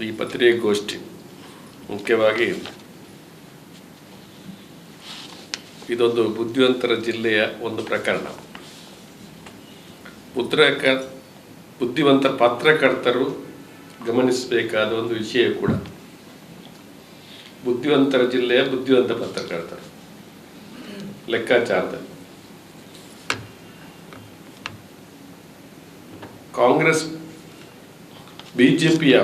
ಈ ಪತ್ರಿಕಾಗೋಷ್ಠಿ ಮುಖ್ಯವಾಗಿ ಇದೊಂದು ಬುದ್ಧಿವಂತರ ಜಿಲ್ಲೆಯ ಒಂದು ಪ್ರಕರಣ. ಬುದ್ಧಿವಂತ ಪತ್ರಕರ್ತರು ಗಮನಿಸಬೇಕಾದ ಒಂದು ವಿಷಯ ಕೂಡ. ಬುದ್ಧಿವಂತರ ಜಿಲ್ಲೆಯ ಬುದ್ಧಿವಂತ ಪತ್ರಕರ್ತರು ಲೆಕ್ಕಾಚಾರದಲ್ಲಿ ಕಾಂಗ್ರೆಸ್ ಬಿಜೆಪಿಯ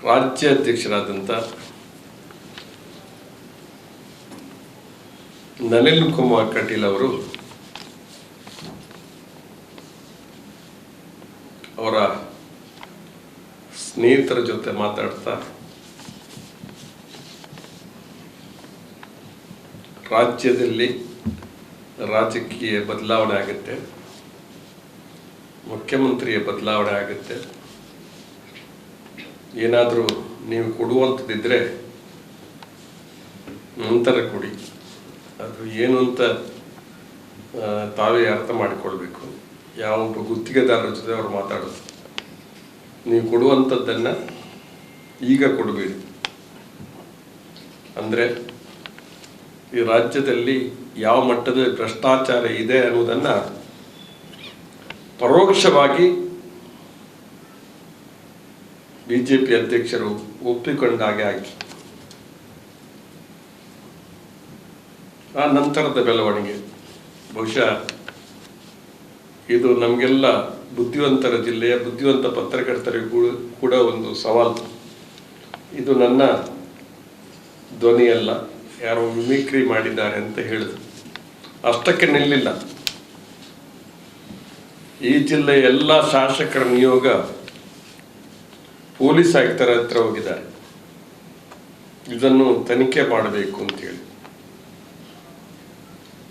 ರಾಜ್ಯಾಧ್ಯಕ್ಷರಾದಂಥ ನಳಿನ್ ಕುಮಾರ್ ಕಟೀಲ್ ಅವರು ಅವರ ಸ್ನೇಹಿತರ ಜೊತೆ ಮಾತಾಡ್ತಾ ರಾಜ್ಯದಲ್ಲಿ ರಾಜಕೀಯ ಬದಲಾವಣೆ ಆಗುತ್ತೆ, ಮುಖ್ಯಮಂತ್ರಿಯ ಬದಲಾವಣೆ ಆಗುತ್ತೆ, ಏನಾದರೂ ನೀವು ಕೊಡುವಂಥದ್ದಿದ್ರೆ ನಂತರ ಕೊಡಿ, ಅದು ಏನು ಅಂತ ತಾವೇ ಅರ್ಥ ಮಾಡಿಕೊಳ್ಬೇಕು. ಯಾವೊಬ್ಬ ಗುತ್ತಿಗೆದಾರರ ಜೊತೆ ಅವ್ರು ಮಾತಾಡೋದು, ನೀವು ಕೊಡುವಂಥದ್ದನ್ನು ಈಗ ಕೊಡಬೇಡಿ. ಅಂದರೆ ಈ ರಾಜ್ಯದಲ್ಲಿ ಯಾವ ಮಟ್ಟದ ಭ್ರಷ್ಟಾಚಾರ ಇದೆ ಅನ್ನೋದನ್ನು ಪರೋಕ್ಷವಾಗಿ ಬಿಜೆಪಿ ಅಧ್ಯಕ್ಷರು ಒಪ್ಪಿಕೊಂಡಾಗೆ ಆಗಿ ಆ ನಂತರದ ಬೆಳವಣಿಗೆ ಬಹುಶಃ ಇದು ನಮಗೆಲ್ಲ ಬುದ್ಧಿವಂತರ ಜಿಲ್ಲೆಯ ಬುದ್ಧಿವಂತ ಪತ್ರಕರ್ತರಿಗೂ ಕೂಡ ಒಂದು ಸವಾಲು. ಇದು ನನ್ನ ಧ್ವನಿಯಲ್ಲ, ಯಾರೋ ಮಿಮಿಕ್ರಿ ಮಾಡಿದ್ದಾರೆ ಅಂತ ಹೇಳಿದ್ರು. ಅಷ್ಟಕ್ಕೆ ನಿಲ್ಲಿಲ್ಲ. ಈ ಜಿಲ್ಲೆಯ ಎಲ್ಲ ಶಾಸಕರ ನಿಯೋಗ ಪೊಲೀಸ್ ಆಯುಕ್ತರ ಹತ್ರ ಹೋಗಿದ್ದಾರೆ, ಇದನ್ನು ತನಿಖೆ ಮಾಡಬೇಕು ಅಂತೇಳಿ.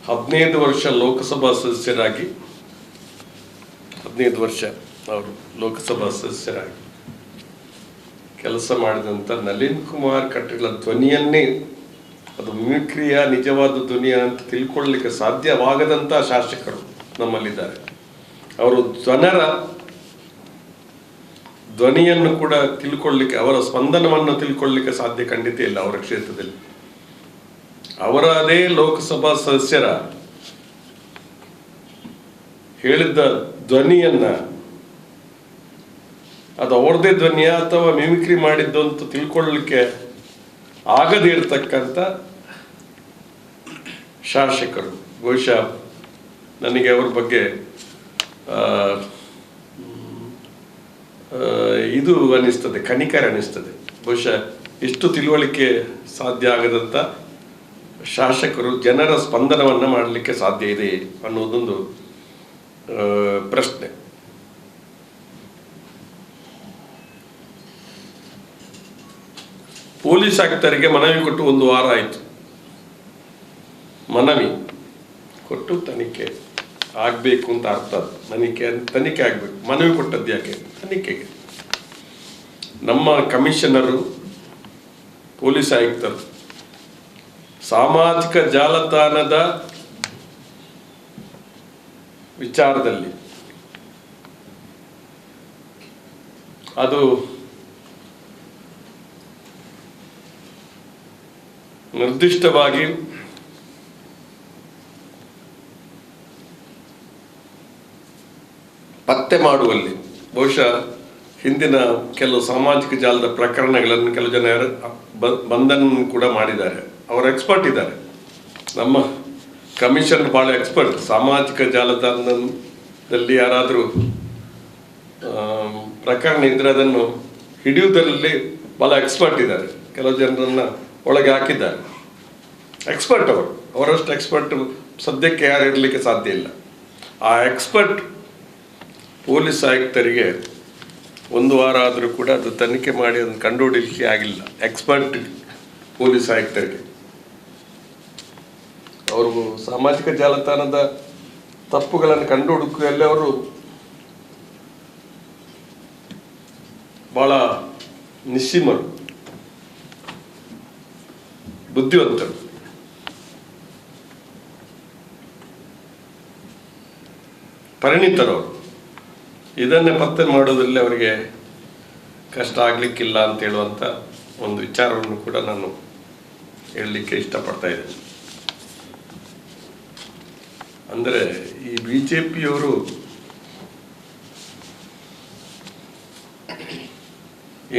15 ವರ್ಷ ಲೋಕಸಭಾ ಸದಸ್ಯರಾಗಿ 15 ವರ್ಷ ಅವರು ಲೋಕಸಭಾ ಸದಸ್ಯರಾಗಿ ಕೆಲಸ ಮಾಡಿದಂಥ ನಳಿನ್ ಕುಮಾರ್ ಕಟೀಲ್ ಧ್ವನಿಯನ್ನೇ ಅದು ಮಿಮಿಕ್ರಿಯ ನಿಜವಾದ ಧ್ವನಿಯ ಅಂತ ತಿಳ್ಕೊಳ್ಳಲಿಕ್ಕೆ ಸಾಧ್ಯವಾಗದಂಥ ಶಾಸಕರು ನಮ್ಮಲ್ಲಿದ್ದಾರೆ. ಅವರು ಜನರ ಧ್ವನಿಯನ್ನು ಕೂಡ ತಿಳ್ಕೊಳ್ಳಿಕ್ಕೆ, ಅವರ ಸ್ಪಂದನವನ್ನು ತಿಳ್ಕೊಳ್ಳಿಕ್ಕೆ ಸಾಧ್ಯ ಖಂಡಿತ ಇಲ್ಲ. ಅವರ ಕ್ಷೇತ್ರದಲ್ಲಿ ಅವರ ಅದೇ ಲೋಕಸಭಾ ಸದಸ್ಯರ ಹೇಳಿದ್ದ ಧ್ವನಿಯನ್ನ ಅದು ಅವ್ರದೇ ಧ್ವನಿಯ ಅಥವಾ ಮಿಮಿಕ್ರಿ ಮಾಡಿದ್ದು ಅಂತ ತಿಳ್ಕೊಳ್ಳಲಿಕ್ಕೆ ಆಗದೇ ಇರತಕ್ಕಂಥ ಶಾಸಕರು. ಬಹುಶಃ ನನಗೆ ಅವ್ರ ಬಗ್ಗೆ ಇದು ಅನ್ನಿಸ್ತದೆ, ಕನಿಕರ ಅನ್ನಿಸ್ತದೆ. ಬಹುಶಃ ಇಷ್ಟು ತಿಳುವಳಿಕೆ ಸಾಧ್ಯ ಆಗದಂಥ ಶಾಸಕರು ಜನರ ಸ್ಪಂದನವನ್ನು ಮಾಡಲಿಕ್ಕೆ ಸಾಧ್ಯ ಇದೆ ಅನ್ನೋದೊಂದು ಪ್ರಶ್ನೆ. ಪೊಲೀಸ್ ಆಯುಕ್ತರಿಗೆ ಮನವಿ ಕೊಟ್ಟು 1 ವಾರ ಆಯಿತು. ಮನವಿ ಕೊಟ್ಟು ತನಿಖೆ ಆಗಬೇಕು ಅಂತ ಅರ್ಥ. ತನಿಖೆ ಆಗಬೇಕು. ಮನವಿ ಕೊಟ್ಟದ್ದು ಯಾಕೆ? ತನಿಖೆಗೆ. ನಮ್ಮ ಕಮಿಷನರು ಪೊಲೀಸ್ ಆಯುಕ್ತರು ಸಾಮಾಜಿಕ ಜಾಲತಾಣದ ವಿಚಾರದಲ್ಲಿ ಅದು ನಿರ್ದಿಷ್ಟವಾಗಿ ಪತ್ತೆ ಮಾಡುವಲ್ಲಿ ಬಹುಶಃ ಹಿಂದಿನ ಕೆಲವು ಸಾಮಾಜಿಕ ಜಾಲದ ಪ್ರಕರಣಗಳನ್ನು ಕೆಲವು ಜನ ಬಂಧನ ಕೂಡ ಮಾಡಿದ್ದಾರೆ. ಅವರು ಎಕ್ಸ್ಪರ್ಟ್ ಇದ್ದಾರೆ. ನಮ್ಮ ಕಮಿಷನ್ ಭಾಳ ಎಕ್ಸ್ಪರ್ಟ್. ಸಾಮಾಜಿಕ ಜಾಲತಾಣದಲ್ಲಿ ಯಾರಾದರೂ ಪ್ರಕರಣ ಇದ್ದರೆ ಅದನ್ನು ಹಿಡಿಯುವುದರಲ್ಲಿ ಭಾಳ ಎಕ್ಸ್ಪರ್ಟ್ ಇದ್ದಾರೆ. ಕೆಲವು ಜನರನ್ನು ಒಳಗೆ ಹಾಕಿದ್ದಾರೆ. ಎಕ್ಸ್ಪರ್ಟ್ ಅವರು. ಅವರಷ್ಟು ಎಕ್ಸ್ಪರ್ಟ್ ಸದ್ಯಕ್ಕೆ ಯಾರು ಇರಲಿಕ್ಕೆ ಸಾಧ್ಯ ಇಲ್ಲ. ಆ ಎಕ್ಸ್ಪರ್ಟ್ ಪೊಲೀಸ್ ಆಯುಕ್ತರಿಗೆ 1 ವಾರ ಆದರೂ ಕೂಡ ಅದು ತನಿಖೆ ಮಾಡಿ ಅದನ್ನು ಕಂಡುಹಿಡಿಯಲಿಕ್ಕೆ ಆಗಿಲ್ಲ. ಎಕ್ಸ್ಪರ್ಟ್ ಪೊಲೀಸ್ ಆಯುಕ್ತರಿಗೆ ಅವರು ಸಾಮಾಜಿಕ ಜಾಲತಾಣದ ತಪ್ಪುಗಳನ್ನು ಕಂಡುಹುಡುಕುವಲ್ಲಿ ಅವರು ಭಾಳ ನಿಸ್ಸೀಮರು, ಬುದ್ಧಿವಂತರು. ಪರಿಣಿತರವರು. ಇದನ್ನೇ ಪತ್ತೆ ಮಾಡೋದ್ರಲ್ಲಿ ಅವರಿಗೆ ಕಷ್ಟ ಆಗಲಿಕ್ಕಿಲ್ಲ ಅಂತ ಹೇಳುವಂಥ ಒಂದು ವಿಚಾರವನ್ನು ಕೂಡ ನಾನು ಹೇಳಲಿಕ್ಕೆ ಇಷ್ಟಪಡ್ತಾ ಇದ್ದೇನೆ. ಅಂದರೆ ಈ BJPಯವರು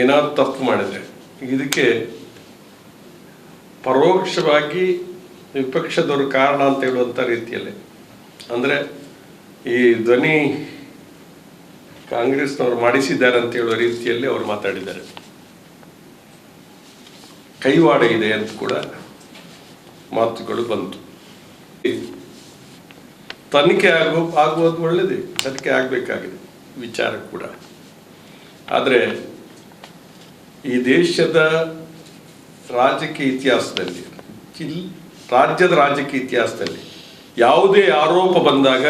ಏನಾದ್ರು ತಪ್ಪು ಮಾಡಿದರೆ ಇದಕ್ಕೆ ಪರೋಕ್ಷವಾಗಿ ವಿಪಕ್ಷದವರು ಕಾರಣ ಅಂತ ಹೇಳುವಂಥ ರೀತಿಯಲ್ಲಿ, ಅಂದರೆ ಈ ಧ್ವನಿ ಕಾಂಗ್ರೆಸ್ನವರು ಮಾಡಿಸಿದ್ದಾರೆ ಅಂತ ಹೇಳುವ ರೀತಿಯಲ್ಲಿ ಅವರು ಮಾತಾಡಿದ್ದಾರೆ. ಕೈವಾಡ ಇದೆ ಅಂತ ಕೂಡ ಮಾತುಗಳು ಬಂತು. ತನಿಖೆ ಆಗುವುದು ಒಳ್ಳೆಯದೇ, ತನಿಖೆ ಆಗಬೇಕಾಗಿದೆ ವಿಚಾರ ಕೂಡ. ಆದರೆ ಈ ದೇಶದ ರಾಜಕೀಯ ಇತಿಹಾಸದಲ್ಲಿ, ರಾಜ್ಯದ ರಾಜಕೀಯ ಇತಿಹಾಸದಲ್ಲಿ ಯಾವುದೇ ಆರೋಪ ಬಂದಾಗ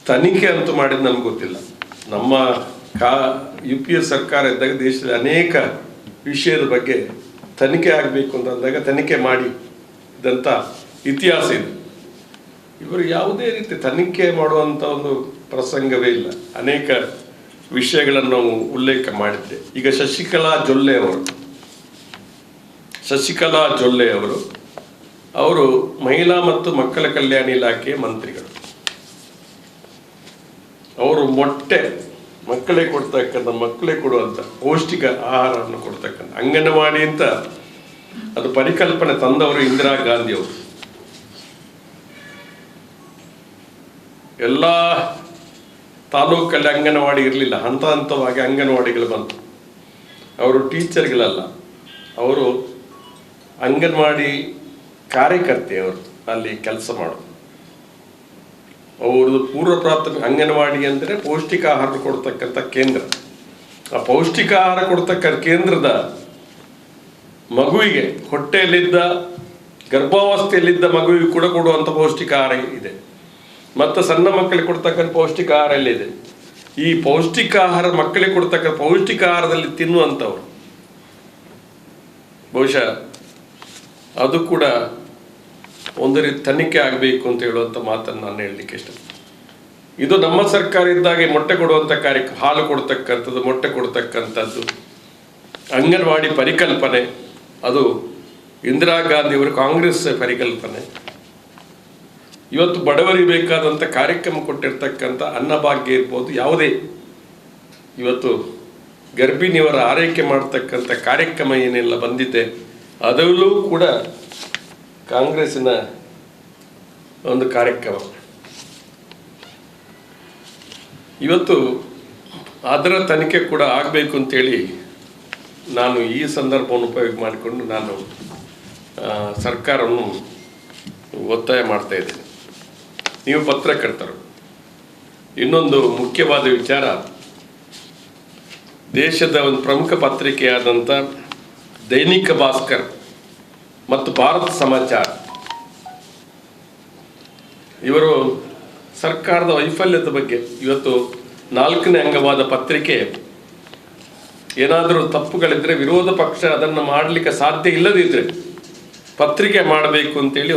ತನಿಖೆ ಅಂತೂ ಮಾಡಿದ್ದು ನಮ್ಗೆ ಗೊತ್ತಿಲ್ಲ. ನಮ್ಮ UPA ಸರ್ಕಾರ ಇದ್ದಾಗ ದೇಶದ ಅನೇಕ ವಿಷಯದ ಬಗ್ಗೆ ತನಿಖೆ ಆಗಬೇಕು ಅಂತಂದಾಗ ತನಿಖೆ ಮಾಡಿ ಇದಂಥ ಇತಿಹಾಸ ಇದೆ. ಇವರು ಯಾವುದೇ ರೀತಿ ತನಿಖೆ ಮಾಡುವಂಥ ಒಂದು ಪ್ರಸಂಗವೇ ಇಲ್ಲ. ಅನೇಕ ವಿಷಯಗಳನ್ನು ನಾವು ಉಲ್ಲೇಖ ಮಾಡಿದ್ದೆ. ಈಗ ಶಶಿಕಲಾ ಜೊಲ್ಲೆ ಅವರು ಮಹಿಳಾ ಮತ್ತು ಮಕ್ಕಳ ಕಲ್ಯಾಣ ಇಲಾಖೆಯ ಮಂತ್ರಿಗಳು. ಅವರು ಮಕ್ಕಳಿಗೆ ಕೊಡ್ತಕ್ಕಂಥ, ಮಕ್ಕಳಿಗೆ ಕೊಡುವಂಥ ಪೌಷ್ಟಿಕ ಆಹಾರವನ್ನು ಕೊಡ್ತಕ್ಕಂಥ ಅಂಗನವಾಡಿ ಅಂತ ಅದು ಪರಿಕಲ್ಪನೆ ತಂದವರು ಇಂದಿರಾ ಗಾಂಧಿ ಅವರು. ಎಲ್ಲ ತಾಲೂಕಲ್ಲಿ ಅಂಗನವಾಡಿ ಇರಲಿಲ್ಲ, ಹಂತ ಹಂತವಾಗಿ ಅಂಗನವಾಡಿಗಳು ಬಂತು. ಅವರು ಟೀಚರ್ಗಳಲ್ಲ, ಅವರು ಅಂಗನವಾಡಿ ಕಾರ್ಯಕರ್ತೆ. ಅವರು ಅಲ್ಲಿ ಕೆಲಸ ಮಾಡೋದು. ಅವ್ರದ್ದು ಪೂರ್ವ ಪ್ರಾಥಮಿಕ ಅಂಗನವಾಡಿ ಅಂದರೆ ಪೌಷ್ಟಿಕ ಆಹಾರ ಕೊಡ್ತಕ್ಕಂಥ ಕೇಂದ್ರ. ಆ ಪೌಷ್ಟಿಕ ಆಹಾರ ಕೊಡ್ತಕ್ಕಂಥ ಕೇಂದ್ರದ ಮಗುವಿಗೆ, ಹೊಟ್ಟೆಯಲ್ಲಿದ್ದ ಗರ್ಭಾವಸ್ಥೆಯಲ್ಲಿದ್ದ ಮಗುವಿಗೆ ಕೂಡ ಕೊಡುವಂಥ ಪೌಷ್ಟಿಕ ಆಹಾರ ಇದೆ. ಮತ್ತು ಸಣ್ಣ ಮಕ್ಕಳಿಗೆ ಕೊಡ್ತಕ್ಕಂಥ ಪೌಷ್ಟಿಕ ಆಹಾರ ಎಲ್ಲಿದೆ? ಈ ಪೌಷ್ಟಿಕ ಆಹಾರ ಮಕ್ಕಳಿಗೆ ಕೊಡ್ತಕ್ಕಂಥ ಪೌಷ್ಟಿಕ ಆಹಾರದಲ್ಲಿ ತಿನ್ನುವಂಥವ್ರು. ಬಹುಶಃ ಅದು ಕೂಡ ಒಂದು ರೀತಿ ತನಿಖೆ ಆಗಬೇಕು ಅಂತ ಹೇಳುವಂಥ ಮಾತನ್ನು ನಾನು ಹೇಳಲಿಕ್ಕೆ ಇಷ್ಟಪಡ್ತೀನಿ. ಇದು ನಮ್ಮ ಸರ್ಕಾರ ಇದ್ದಾಗೆ ಮೊಟ್ಟೆ ಕೊಡುವಂಥ ಹಾಲು ಕೊಡ್ತಕ್ಕಂಥದ್ದು, ಮೊಟ್ಟೆ ಕೊಡ್ತಕ್ಕಂಥದ್ದು ಅಂಗನವಾಡಿ ಪರಿಕಲ್ಪನೆ, ಅದು ಇಂದಿರಾ ಗಾಂಧಿಯವರು ಕಾಂಗ್ರೆಸ್ ಪರಿಕಲ್ಪನೆ. ಇವತ್ತು ಬಡವರಿಗೆ ಬೇಕಾದಂಥ ಕಾರ್ಯಕ್ರಮ ಕೊಟ್ಟಿರ್ತಕ್ಕಂಥ ಅನ್ನಭಾಗ್ಯ ಇರ್ಬೋದು, ಯಾವುದೇ ಇವತ್ತು ಗರ್ಭಿಣಿಯವರ ಆರೈಕೆ ಮಾಡ್ತಕ್ಕಂಥ ಕಾರ್ಯಕ್ರಮ ಏನೆಲ್ಲ ಬಂದಿದೆ ಅದರಲ್ಲೂ ಕೂಡ ಕಾಂಗ್ರೆಸ್ಸಿನ ಒಂದು ಕಾರ್ಯಕ್ರಮ. ಇವತ್ತು ಅದರ ತನಿಖೆ ಕೂಡ ಆಗಬೇಕು ಅಂತೇಳಿ ನಾನು ಈ ಸಂದರ್ಭವನ್ನು ಉಪಯೋಗ ಮಾಡಿಕೊಂಡು ನಾನು ಸರ್ಕಾರವನ್ನು ಒತ್ತಾಯ ಮಾಡ್ತಾ ಇದ್ದೇನೆ. ನೀವು ಪತ್ರಕರ್ತರು, ಇನ್ನೊಂದು ಮುಖ್ಯವಾದ ವಿಚಾರ, ದೇಶದ ಒಂದು ಪ್ರಮುಖ ಪತ್ರಿಕೆಯಾದಂಥ ದೈನಿಕ ಭಾಸ್ಕರ್ ಮತ್ತು ಭಾರತ ಸಮಾಚಾರ ಇವರು ಸರ್ಕಾರದ ವೈಫಲ್ಯದ ಬಗ್ಗೆ, ಇವತ್ತು 4ನೇ ಅಂಗವಾದ ಪತ್ರಿಕೆ ಏನಾದರೂ ತಪ್ಪುಗಳಿದ್ರೆ ವಿರೋಧ ಪಕ್ಷ ಅದನ್ನು ಮಾಡಲಿಕ್ಕೆ ಸಾಧ್ಯ ಇಲ್ಲದಿದ್ದರೆ ಪತ್ರಿಕೆ ಮಾಡಬೇಕು ಅಂತೇಳಿ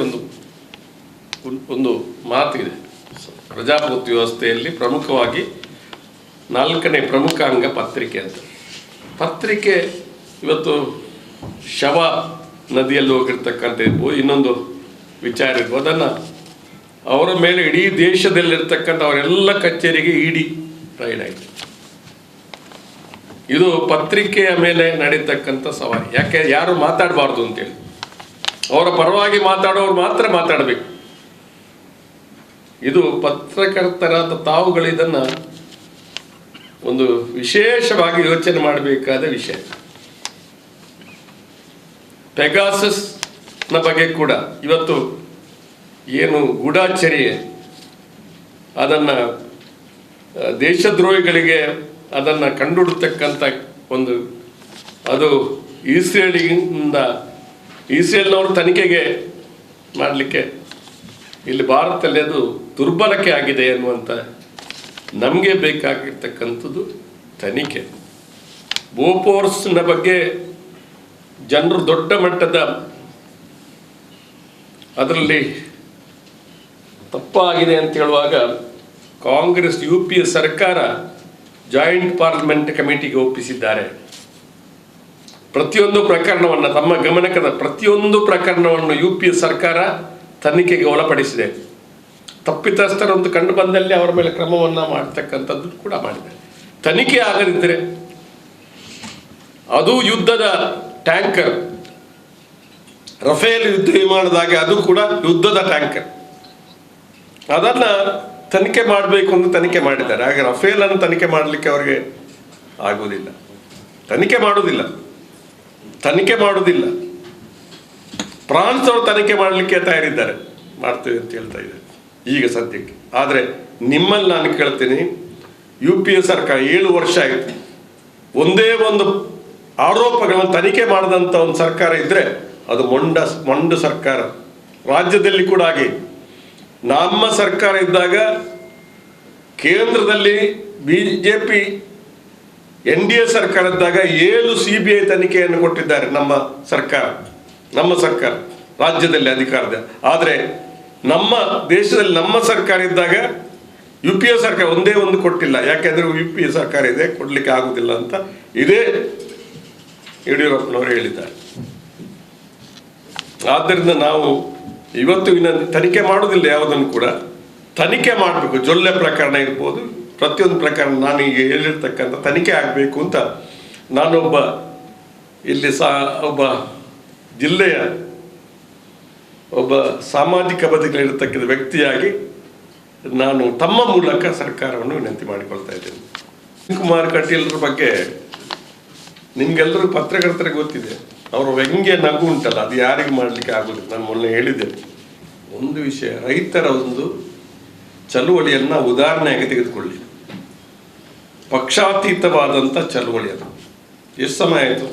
ಒಂದು ಮಾತಿದೆ. ಪ್ರಜಾಪ್ರಭುತ್ವ ವ್ಯವಸ್ಥೆಯಲ್ಲಿ ಪ್ರಮುಖವಾಗಿ 4ನೇ ಪ್ರಮುಖ ಅಂಗ ಪತ್ರಿಕೆ ಅಂತ. ಪತ್ರಿಕೆ ಇವತ್ತು ಶವ ನದಿಯಲ್ಲಿ ಹೋಗಿರ್ತಕ್ಕಂಥ ಇರ್ಬೋದು, ಇನ್ನೊಂದು ವಿಚಾರ ಇರ್ಬೋದು, ಅದನ್ನು ಅವರ ಮೇಲೆ ಇಡೀ ದೇಶದಲ್ಲಿರ್ತಕ್ಕಂಥ ಅವರೆಲ್ಲ ಕಚೇರಿಗೆ ಇಡಿ ರೈಡ್ ಆಯಿತು. ಇದು ಪತ್ರಿಕೆಯ ಮೇಲೆ ನಡೀತಕ್ಕಂಥ ಸವಾರಿ. ಯಾಕೆ ಯಾರು ಮಾತಾಡಬಾರ್ದು ಅಂತೇಳಿ, ಅವರ ಪರವಾಗಿ ಮಾತಾಡೋರು ಮಾತ್ರ ಮಾತಾಡಬೇಕು. ಇದು ಪತ್ರಕರ್ತರಾದ ತಾವುಗಳು ಇದನ್ನು ಒಂದು ವಿಶೇಷವಾಗಿ ಯೋಚನೆ ಮಾಡಬೇಕಾದ ವಿಷಯ. ಪೆಗಾಸಸ್ನ ಬಗ್ಗೆ ಕೂಡ ಇವತ್ತು ಏನು ಗೂಢಾಚರ್ಯೆ, ಅದನ್ನು ದೇಶದ್ರೋಹಿಗಳಿಗೆ ಅದನ್ನು ಕಂಡುಹಿಡ್ತಕ್ಕಂಥ ಒಂದು, ಅದು ಇಸ್ರೇಲ್ನವರು ತನಿಖೆಗೆ ಮಾಡಲಿಕ್ಕೆ ಇಲ್ಲಿ ಭಾರತದಲ್ಲಿ ಅದು ದುರ್ಬಲಕೆ ಆಗಿದೆ ಅನ್ನುವಂಥ, ನಮಗೆ ಬೇಕಾಗಿರ್ತಕ್ಕಂಥದ್ದು ತನಿಖೆ. ಬೋಫೋರ್ಸ್ನ ಬಗ್ಗೆ ಜನರು ದೊಡ್ಡ ಮಟ್ಟದ ಅದರಲ್ಲಿ ತಪ್ಪಾಗಿದೆ ಅಂತ ಹೇಳುವಾಗ ಕಾಂಗ್ರೆಸ್ UPA ಸರ್ಕಾರ ಜಾಯಿಂಟ್ ಪಾರ್ಲಿಮೆಂಟ್ ಕಮಿಟಿಗೆ ಒಪ್ಪಿಸಿದ್ದಾರೆ. ಪ್ರತಿಯೊಂದು ಪ್ರಕರಣವನ್ನು ತಮ್ಮ ಗಮನಕ್ಕೆ ಪ್ರತಿಯೊಂದು ಪ್ರಕರಣವನ್ನು UPA ಸರ್ಕಾರ ತನಿಖೆಗೆ ಒಳಪಡಿಸಿದೆ. ತಪ್ಪಿತಸ್ಥರಂತೂ ಕಂಡು ಬಂದಲ್ಲಿ ಅವರ ಮೇಲೆ ಕ್ರಮವನ್ನು ಮಾಡ್ತಕ್ಕಂಥದ್ದು ಕೂಡ ಮಾಡಿದೆ. ತನಿಖೆ ಆಗದಿದ್ದರೆ ಅದು ಯುದ್ಧದ ಟ್ಯಾಂಕರ್, ರಫೇಲ್ ಯುದ್ಧ ವಿಮಾನದಾಗೆ ಅದು ಕೂಡ ಯುದ್ಧದ ಟ್ಯಾಂಕರ್, ಅದನ್ನು ತನಿಖೆ ಮಾಡಬೇಕು ಅಂತ ತನಿಖೆ ಮಾಡಿದ್ದಾರೆ. ಹಾಗೆ ರಫೇಲನ್ನು ತನಿಖೆ ಮಾಡಲಿಕ್ಕೆ ಅವರಿಗೆ ಆಗುವುದಿಲ್ಲ, ತನಿಖೆ ಮಾಡುವುದಿಲ್ಲ. ಫ್ರಾನ್ಸ್ ಅವರು ತನಿಖೆ ಮಾಡಲಿಕ್ಕೆ ತಯಾರಿದ್ದಾರೆ, ಮಾಡ್ತೇವೆ ಅಂತ ಹೇಳ್ತಾ ಇದ್ದಾರೆ ಈಗ ಸದ್ಯಕ್ಕೆ. ಆದರೆ ನಿಮ್ಮಲ್ಲಿ ನಾನು ಕೇಳ್ತೀನಿ, UPA ಸರ್ಕಾರ 7 ವರ್ಷ ಆಯಿತು, ಒಂದೇ ಒಂದು ಆರೋಪಗಳನ್ನು ತನಿಖೆ ಮಾಡಿದಂಥ ಒಂದು ಸರ್ಕಾರ ಇದ್ದರೆ ಅದು ಮೊಂಡು ಸರ್ಕಾರ. ರಾಜ್ಯದಲ್ಲಿ ಕೂಡ ಹಾಗೆ. ನಮ್ಮ ಸರ್ಕಾರ ಇದ್ದಾಗ ಕೇಂದ್ರದಲ್ಲಿ BJP NDA ಸರ್ಕಾರ ಇದ್ದಾಗ 7 CBI ತನಿಖೆಯನ್ನು ಕೊಟ್ಟಿದ್ದಾರೆ ನಮ್ಮ ಸರ್ಕಾರ ರಾಜ್ಯದಲ್ಲಿ ಅಧಿಕಾರದ. ಆದರೆ ನಮ್ಮ ದೇಶದಲ್ಲಿ ನಮ್ಮ ಸರ್ಕಾರ ಇದ್ದಾಗ UPA ಸರ್ಕಾರ ಒಂದೇ ಒಂದು ಕೊಟ್ಟಿಲ್ಲ. ಯಾಕೆಂದರೆ UPA ಸರ್ಕಾರ ಇದೆ, ಕೊಡಲಿಕ್ಕೆ ಆಗುವುದಿಲ್ಲ ಅಂತ ಇದೇ ಯಡಿಯೂರಪ್ಪನವರು ಹೇಳಿದ್ದಾರೆ. ಆದ್ದರಿಂದ ನಾವು ಇವತ್ತು ತನಿಖೆ ಮಾಡೋದಿಲ್ಲ, ಯಾವುದನ್ನು ಕೂಡ ತನಿಖೆ ಮಾಡಬೇಕು. ಜೊಲ್ಲೆ ಪ್ರಕರಣ ಇರ್ಬೋದು, ಪ್ರತಿಯೊಂದು ಪ್ರಕರಣ ನಾನು ಈಗ ಹೇಳಿರ್ತಕ್ಕಂಥ ತನಿಖೆ ಆಗಬೇಕು ಅಂತ ನಾನೊಬ್ಬ ಇಲ್ಲಿ ಒಬ್ಬ ಜಿಲ್ಲೆಯ ಒಬ್ಬ ಸಾಮಾಜಿಕ ಬದುಕಲ್ಲಿರ್ತಕ್ಕಂಥ ವ್ಯಕ್ತಿಯಾಗಿ ನಾನು ತಮ್ಮ ಮೂಲಕ ಸರ್ಕಾರವನ್ನು ವಿನಂತಿ ಮಾಡಿಕೊಳ್ತಾ ಇದ್ದೇನೆ. ಕುಮಾರ್ ಕಟೀಲ್ರ ಬಗ್ಗೆ ನಿಮ್ಗೆಲ್ಲರೂ ಪತ್ರಕರ್ತರಿಗೆ ಗೊತ್ತಿದೆ. ಅವರ ವ್ಯಂಗ್ಯ ನಗು ಉಂಟಲ್ಲ, ಅದು ಯಾರಿಗೆ ಮಾಡಲಿಕ್ಕೆ ಆಗೋದು. ನಾನು ಮೊನ್ನೆ ಹೇಳಿದ್ದೆ ಒಂದು ವಿಷಯ, ರೈತರ ಒಂದು ಚಳುವಳಿಯನ್ನು ಉದಾಹರಣೆಯಾಗಿ ತೆಗೆದುಕೊಳ್ಳಿ. ಪಕ್ಷಾತೀತವಾದಂಥ ಚಳುವಳಿ ಅದು. ಎಷ್ಟು ಸಮಯ ಆಯಿತು?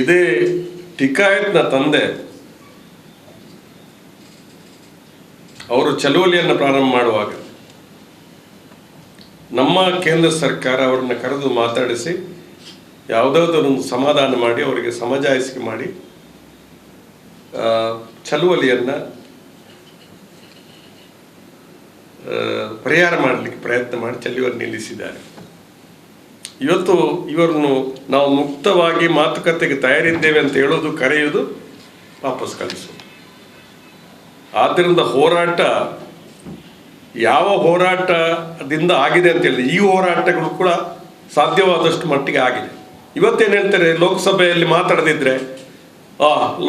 ಇದೇ ಟಿಕಾಯತ್ನ ತಂದೆ ಅವರು ಚಳುವಳಿಯನ್ನು ಪ್ರಾರಂಭ ಮಾಡುವಾಗ ನಮ್ಮ ಕೇಂದ್ರ ಸರ್ಕಾರ ಅವರನ್ನು ಕರೆದು ಮಾತಾಡಿಸಿ ಯಾವುದಾದ್ರೊಂದು ಸಮಾಧಾನ ಮಾಡಿ ಅವರಿಗೆ ಸಮಜಾಯಿಸಿ ಮಾಡಿ ಚಳುವಳಿಯನ್ನು ಪರಿಹಾರ ಮಾಡಲಿಕ್ಕೆ ಪ್ರಯತ್ನ ಮಾಡಿ ಚಳುವಳಿ ನಿಲ್ಲಿಸಿದ್ದಾರೆ. ಇವತ್ತು ಇವರನ್ನು ನಾವು ಮುಕ್ತವಾಗಿ ಮಾತುಕತೆಗೆ ತಯಾರಿದ್ದೇವೆ ಅಂತ ಹೇಳೋದು, ಕರೆಯುವುದು, ವಾಪಸ್ ಕಳಿಸೋದು. ಆದ್ದರಿಂದ ಹೋರಾಟ ಯಾವ ಹೋರಾಟದಿಂದ ಆಗಿದೆ ಅಂತ ಹೇಳಿದ್ರೆ ಈ ಹೋರಾಟಗಳು ಕೂಡ ಸಾಧ್ಯವಾದಷ್ಟು ಮಟ್ಟಿಗೆ ಆಗಿದೆ. ಇವತ್ತೇನು ಹೇಳ್ತಾರೆ, ಲೋಕಸಭೆಯಲ್ಲಿ ಮಾತಾಡದಿದ್ರೆ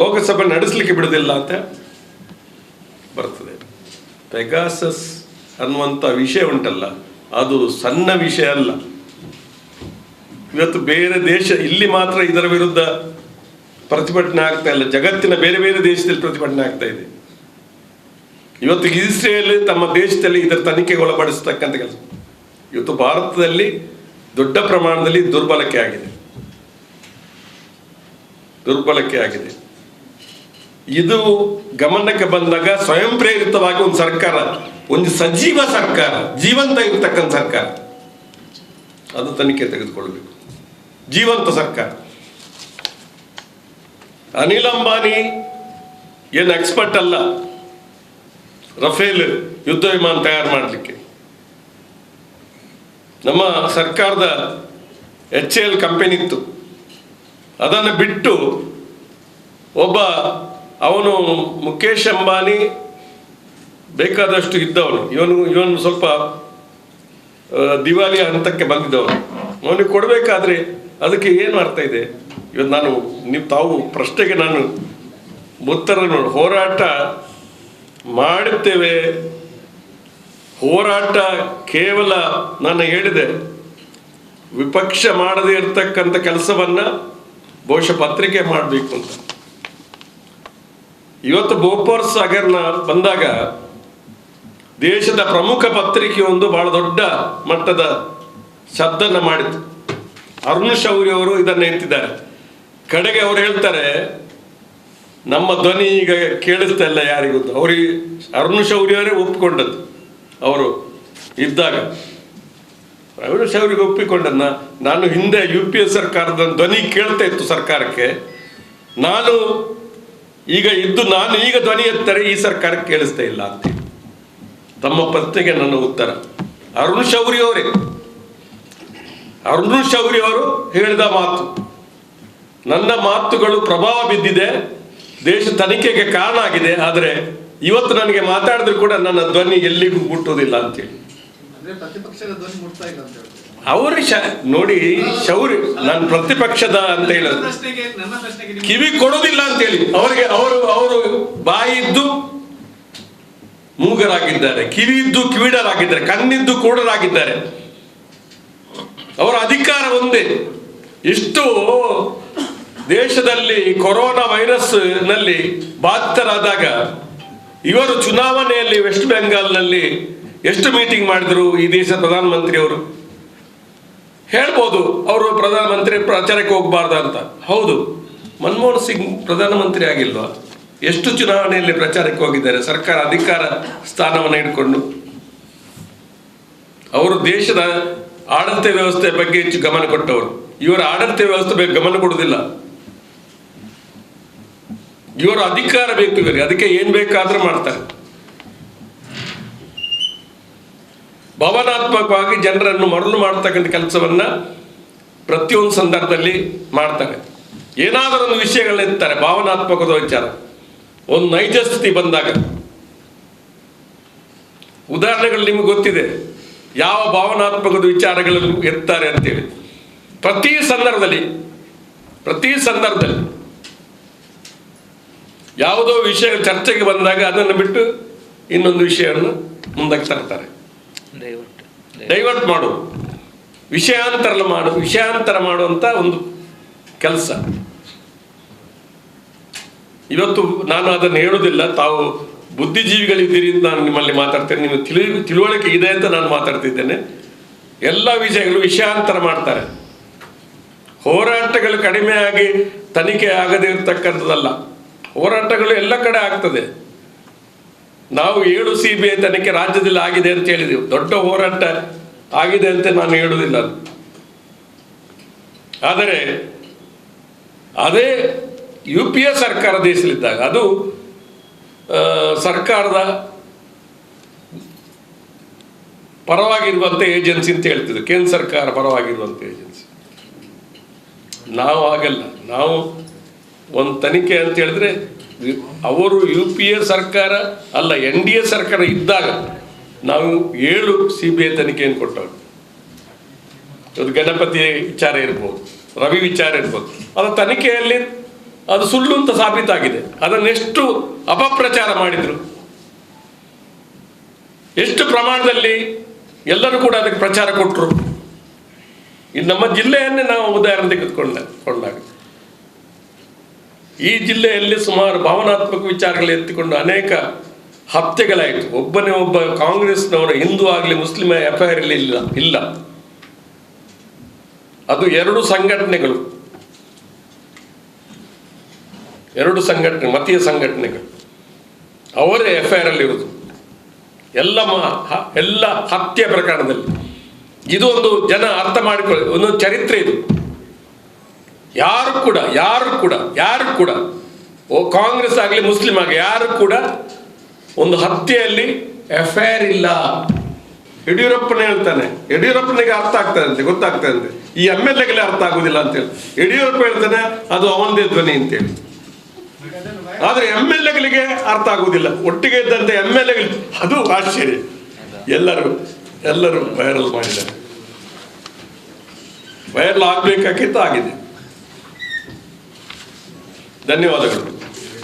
ಲೋಕಸಭೆ ನಡೆಸಲಿಕ್ಕೆ ಬಿಡೋದಿಲ್ಲ ಅಂತ ಬರ್ತದೆ. ಪೆಗಾಸಸ್ ಅನ್ನುವಂಥ ವಿಷಯ ಉಂಟಲ್ಲ, ಅದು ಸಣ್ಣ ವಿಷಯ ಅಲ್ಲ. ಇವತ್ತು ಬೇರೆ ದೇಶ, ಇಲ್ಲಿ ಮಾತ್ರ ಇದರ ವಿರುದ್ಧ ಪ್ರತಿಭಟನೆ ಆಗ್ತಾ ಇಲ್ಲ, ಜಗತ್ತಿನ ಬೇರೆ ಬೇರೆ ದೇಶದಲ್ಲಿ ಪ್ರತಿಭಟನೆ ಆಗ್ತಾ ಇದೆ. ಇವತ್ತು ಇಸ್ರೇಲ್ ತಮ್ಮ ದೇಶದಲ್ಲಿ ಇದರ ತನಿಖೆಗೆ ಒಳಪಡಿಸತಕ್ಕಂಥ ಕೆಲಸ. ಇವತ್ತು ಭಾರತದಲ್ಲಿ ದೊಡ್ಡ ಪ್ರಮಾಣದಲ್ಲಿ ದುರ್ಬಳಕೆ ಆಗಿದೆ. ಇದು ಗಮನಕ್ಕೆ ಬಂದಾಗ ಸ್ವಯಂ ಪ್ರೇರಿತವಾಗಿ ಒಂದು ಸರ್ಕಾರ, ಒಂದು ಸಜೀವ ಸರ್ಕಾರ, ಜೀವಂತ ಇರತಕ್ಕಂಥ ಸರ್ಕಾರ, ಅದು ತನಿಖೆ ತೆಗೆದುಕೊಳ್ಳಬೇಕು. ಜೀವಂತ ಸರ್ಕಾರ. ಅನಿಲ್ ಅಂಬಾನಿ ಏನು ಎಕ್ಸ್ಪರ್ಟ್ ಅಲ್ಲ ರಫೇಲ್ ಯುದ್ಧ ವಿಮಾನ ತಯಾರು ಮಾಡಲಿಕ್ಕೆ. ನಮ್ಮ ಸರ್ಕಾರದ HAL ಕಂಪನಿ ಇತ್ತು, ಅದನ್ನು ಬಿಟ್ಟು ಒಬ್ಬ ಅವನು ಮುಖೇಶ್ ಅಂಬಾನಿ ಬೇಕಾದಷ್ಟು ಇದ್ದವನು, ಇವನು ಸ್ವಲ್ಪ ದಿವಾಲಿ ಹಂತಕ್ಕೆ ಬಂದಿದ್ದವನು. ಅವನಿಗೆ ಕೊಡಬೇಕಾದ್ರೆ ಅದಕ್ಕೆ ಏನು ಅರ್ಥ ಇದೆ? ಇವತ್ತು ತಾವು ಪ್ರಶ್ನೆಗೆ ನಾನು ಉತ್ತರ ನೋಡಿ, ಹೋರಾಟ ಮಾಡುತ್ತೇವೆ. ಹೋರಾಟ ಕೇವಲ ನಾನು ಹೇಳಿದೆ, ವಿಪಕ್ಷ ಮಾಡದೇ ಇರತಕ್ಕಂಥ ಕೆಲಸವನ್ನು ಬಹುಶಃ ಪತ್ರಿಕೆ ಮಾಡಬೇಕು ಅಂತ. ಇವತ್ತು ಬೋಫೋರ್ಸ್ ಹಗರಣ ಬಂದಾಗ ದೇಶದ ಪ್ರಮುಖ ಪತ್ರಿಕೆಯೊಂದು ಬಹಳ ದೊಡ್ಡ ಮಟ್ಟದ ಶಬ್ದನ ಮಾಡಿತು. ಅರುಣ್ ಶೌರಿ ಅವರು ಇದನ್ನು ಎತ್ತಿದ್ದಾರೆ. ಕಡೆಗೆ ಅವರು ಹೇಳ್ತಾರೆ, ನಮ್ಮ ಧ್ವನಿ ಈಗ ಕೇಳಿಸ್ತಾ ಇಲ್ಲ ಯಾರಿಗೂ. ಅವ್ರಿಗೆ ಅರುಣ್ ಶೌರಿ ಅವರೇ ಒಪ್ಪಿಕೊಂಡದ್ದು. ಅವರು ಇದ್ದಾಗ ಅರುಣ್ ಶೌರಿಗೆ ಒಪ್ಪಿಕೊಂಡನ್ನ, ನಾನು ಹಿಂದೆ UPA ಸರ್ಕಾರದ ಧ್ವನಿ ಕೇಳ್ತಾ ಇತ್ತು ಸರ್ಕಾರಕ್ಕೆ, ನಾನು ಈಗ ಧ್ವನಿ ಎತ್ತರೆ ಈ ಸರ್ಕಾರಕ್ಕೆ ಕೇಳಿಸ್ತಾ ಇಲ್ಲ ಅಂತ. ತಮ್ಮ ಪ್ರಶ್ನೆಗೆ ನನ್ನ ಉತ್ತರ ಅರುಣ್ ಶೌರಿ ಅವರು ಹೇಳಿದ ಮಾತು, ನನ್ನ ಮಾತುಗಳು ಪ್ರಭಾವ ಬಿದ್ದಿದೆ, ದೇಶ ತನಿಖೆಗೆ ಕಾರಣ ಆಗಿದೆ. ಆದರೆ ಇವತ್ತು ನನಗೆ ಮಾತಾಡಿದ್ರು ಕೂಡ ನನ್ನ ಧ್ವನಿ ಎಲ್ಲಿಗೂ ಮುಟ್ಟುವುದಿಲ್ಲ ಅಂತೇಳಿ ಅವರು ನೋಡಿ. ಶೌರಿ ನಾನು ಪ್ರತಿಪಕ್ಷದ ಅಂತ ಹೇಳೋದು ಕಿವಿ ಕೊಡೋದಿಲ್ಲ ಅಂತೇಳಿ ಅವರು ಬಾಯಿದ್ದು ಮೂಗರಾಗಿದ್ದಾರೆ, ಕಿವಿ ಇದ್ದು ಕಿವಿಡರಾಗಿದ್ದಾರೆ, ಕಣ್ಣಿದ್ದು ಕೂಡರಾಗಿದ್ದಾರೆ. ಅವರ ಅಧಿಕಾರ ಒಂದೇ. ಇಷ್ಟು ದೇಶದಲ್ಲಿ ಕೊರೋನಾ ವೈರಸ್ ನಲ್ಲಿ ಬಾಧಿತರಾದಾಗ ಇವರು ಚುನಾವಣೆಯಲ್ಲಿ ವೆಸ್ಟ್ ಬೆಂಗಾಲ್ನಲ್ಲಿ ಎಷ್ಟು ಮೀಟಿಂಗ್ ಮಾಡಿದ್ರು ಈ ದೇಶದ ಪ್ರಧಾನಮಂತ್ರಿ ಅವರು? ಹೇಳ್ಬೋದು ಅವರು ಪ್ರಧಾನಮಂತ್ರಿ ಪ್ರಚಾರಕ್ಕೆ ಹೋಗಬಾರ್ದು ಅಂತ. ಹೌದು, ಮನಮೋಹನ್ ಸಿಂಗ್ ಪ್ರಧಾನಮಂತ್ರಿ ಆಗಿಲ್ವಾ? ಎಷ್ಟು ಚುನಾವಣೆಯಲ್ಲಿ ಪ್ರಚಾರಕ್ಕೆ ಹೋಗಿದ್ದಾರೆ ಸರ್ಕಾರ ಅಧಿಕಾರ ಸ್ಥಾನವನ್ನು ಹಿಡ್ಕೊಂಡು. ಅವರು ದೇಶದ ಆಡಳಿತ ವ್ಯವಸ್ಥೆ ಬಗ್ಗೆ ಹೆಚ್ಚು ಗಮನ ಕೊಟ್ಟವರು. ಇವರ ಆಡಳಿತ ವ್ಯವಸ್ಥೆ ಬಗ್ಗೆ ಗಮನ ಕೊಡುವುದಿಲ್ಲ. ಇವರು ಅಧಿಕಾರ ಬೇಕು ಇವರಿಗೆ, ಅದಕ್ಕೆ ಏನ್ ಬೇಕಾದ್ರೂ ಮಾಡ್ತಾರೆ. ಭಾವನಾತ್ಮಕವಾಗಿ ಜನರನ್ನು ಮರಳು ಮಾಡ್ತಕ್ಕಂಥ ಕೆಲಸವನ್ನ ಪ್ರತಿಯೊಂದು ಸಂದರ್ಭದಲ್ಲಿ ಮಾಡ್ತಾರೆ. ಏನಾದರೂ ಒಂದು ವಿಷಯಗಳನ್ನ ಎತ್ತಾರೆ, ಭಾವನಾತ್ಮಕದ ವಿಚಾರ, ಒಂದು ನೈಜ ಸ್ಥಿತಿ ಬಂದಾಗ. ಉದಾಹರಣೆಗಳು ನಿಮ್ಗೆ ಗೊತ್ತಿದೆ, ಯಾವ ಭಾವನಾತ್ಮಕದ ವಿಚಾರಗಳನ್ನು ಎತ್ತಾರೆ ಅಂತೇಳಿ. ಪ್ರತಿ ಸಂದರ್ಭದಲ್ಲಿ ಯಾವುದೋ ವಿಷಯ ಚರ್ಚೆಗೆ ಬಂದಾಗ ಅದನ್ನು ಬಿಟ್ಟು ಇನ್ನೊಂದು ವಿಷಯವನ್ನು ಮುಂದಕ್ಕೆ ತರ್ತಾರೆ. ಡೈವರ್ಟ್ ಮಾಡು, ವಿಷಯಾಂತರ ಮಾಡುವಂತ ಒಂದು ಕೆಲಸ. ಇವತ್ತು ನಾನು ಅದನ್ನು ಹೇಳುವುದಿಲ್ಲ, ತಾವು ಬುದ್ಧಿಜೀವಿಗಳಿದ್ದೀರಿ ಅಂತ ನಾನು ನಿಮ್ಮಲ್ಲಿ ಮಾತಾಡ್ತೇನೆ, ನಿಮಗೆ ತಿಳುವಳಿಕೆ ಇದೆ ಅಂತ ನಾನು ಮಾತಾಡ್ತಿದ್ದೇನೆ. ಎಲ್ಲ ವಿಷಯಗಳು ವಿಷಯಾಂತರ ಮಾಡ್ತಾರೆ. ಹೋರಾಟಗಳು ಕಡಿಮೆ ಆಗಿ ತನಿಖೆ ಆಗದೇ ಇರತಕ್ಕಂಥದ್ದಲ್ಲ, ಹೋರಾಟಗಳು ಎಲ್ಲ ಕಡೆ ಆಗ್ತದೆ. ನಾವು 7 CBI ತನಿಖೆ ರಾಜ್ಯದಲ್ಲಿ ಆಗಿದೆ ಅಂತ ಹೇಳಿದೆವು, ದೊಡ್ಡ ಹೋರಾಟ ಆಗಿದೆ ಅಂತ ನಾನು ಹೇಳುವುದಿಲ್ಲ. ಆದರೆ ಅದೇ UPA ಸರ್ಕಾರ ದೇಶದಲ್ಲಿದ್ದಾಗ ಅದು ಸರ್ಕಾರದ ಪರವಾಗಿರುವಂತ ಏಜೆನ್ಸಿ ಅಂತ ಹೇಳ್ತಿದ್ರು, ಕೇಂದ್ರ ಸರ್ಕಾರ ಪರವಾಗಿರುವಂತ ಏಜೆನ್ಸಿ. ನಾವು ಆಗಲ್ಲ. ನಾವು ಒಂದು ತನಿಖೆ ಅಂತ ಹೇಳಿದ್ರೆ ಅವರು UPA ಸರ್ಕಾರ ಅಲ್ಲ, NDA ಸರ್ಕಾರ ಇದ್ದಾಗ ನಾವು 7 CBI ತನಿಖೆಯನ್ನು ಕೊಟ್ಟವರು. ಅದು ಗಣಪತಿ ವಿಚಾರ ಇರ್ಬೋದು, ರವಿ ವಿಚಾರ ಇರ್ಬೋದು. ಅದು ತನಿಖೆಯಲ್ಲಿ ಅದು ಸುಳ್ಳು ಅಂತ ಸಾಬೀತಾಗಿದೆ. ಅದನ್ನೆಷ್ಟು ಅಪಪ್ರಚಾರ ಮಾಡಿದ್ರು, ಎಷ್ಟು ಪ್ರಮಾಣದಲ್ಲಿ ಎಲ್ಲರೂ ಕೂಡ ಅದಕ್ಕೆ ಪ್ರಚಾರ ಕೊಟ್ಟರು. ಇದು ನಮ್ಮ ಜಿಲ್ಲೆಯನ್ನೇ ನಾವು ಉದಾಹರಣೆ ತೆಗೆದುಕೊಂಡಾಗ ಈ ಜಿಲ್ಲೆಯಲ್ಲಿ ಸುಮಾರು ಭಾವನಾತ್ಮಕ ವಿಚಾರಗಳು ಎತ್ತಿಕೊಂಡು ಅನೇಕ ಹತ್ಯೆಗಳಾಯಿತು. ಒಬ್ಬ ಕಾಂಗ್ರೆಸ್ನವರು ಹಿಂದೂ ಆಗಲಿ ಮುಸ್ಲಿಂ FIR ಇಲ್ಲ. ಅದು 2 ಸಂಘಟನೆಗಳು, ಮತೀಯ ಸಂಘಟನೆಗಳು, ಅವರೇ FIR ಇರುವುದು ಎಲ್ಲ ಹತ್ಯೆ ಪ್ರಕರಣದಲ್ಲಿ. ಇದು ಒಂದು ಜನ ಅರ್ಥ ಮಾಡಿಕೊಳ್ಳಿ, ಒಂದು ಚರಿತ್ರೆ ಇದು. ಯಾರು ಕೂಡ ಕಾಂಗ್ರೆಸ್ ಆಗಲಿ ಮುಸ್ಲಿಂ ಆಗಲಿ ಯಾರು ಕೂಡ ಒಂದು ಹತ್ಯೆಯಲ್ಲಿ FIR ಇಲ್ಲ. ಯಡಿಯೂರಪ್ಪನೇ ಹೇಳ್ತಾನೆ, ಯಡಿಯೂರಪ್ಪನಿಗೆ ಅರ್ಥ ಗೊತ್ತಾಗ್ತದಂತೆ, ಈ MLAಗೆ ಅರ್ಥ ಆಗುದಿಲ್ಲ ಅಂತೇಳಿ. ಯಡಿಯೂರಪ್ಪ ಹೇಳ್ತಾನೆ ಅದು ಅವನದೇ ಧ್ವನಿ ಅಂತೇಳಿ. ಆದ್ರೆ MLAಗಳಿಗೆ ಅರ್ಥ ಆಗುವುದಿಲ್ಲ. ಒಟ್ಟಿಗೆ ಇದ್ದಂತೆ MLAಗಳು, ಅದು ಆಶ್ಚರ್ಯ. ಎಲ್ಲರೂ ವೈರಲ್ ಮಾಡಿದ್ದಾರೆ. ವೈರಲ್ ಆಗ್ಬೇಕಾಗಿತ್ತು, ಆಗಿದೆ. ಧನ್ಯವಾದಗಳು.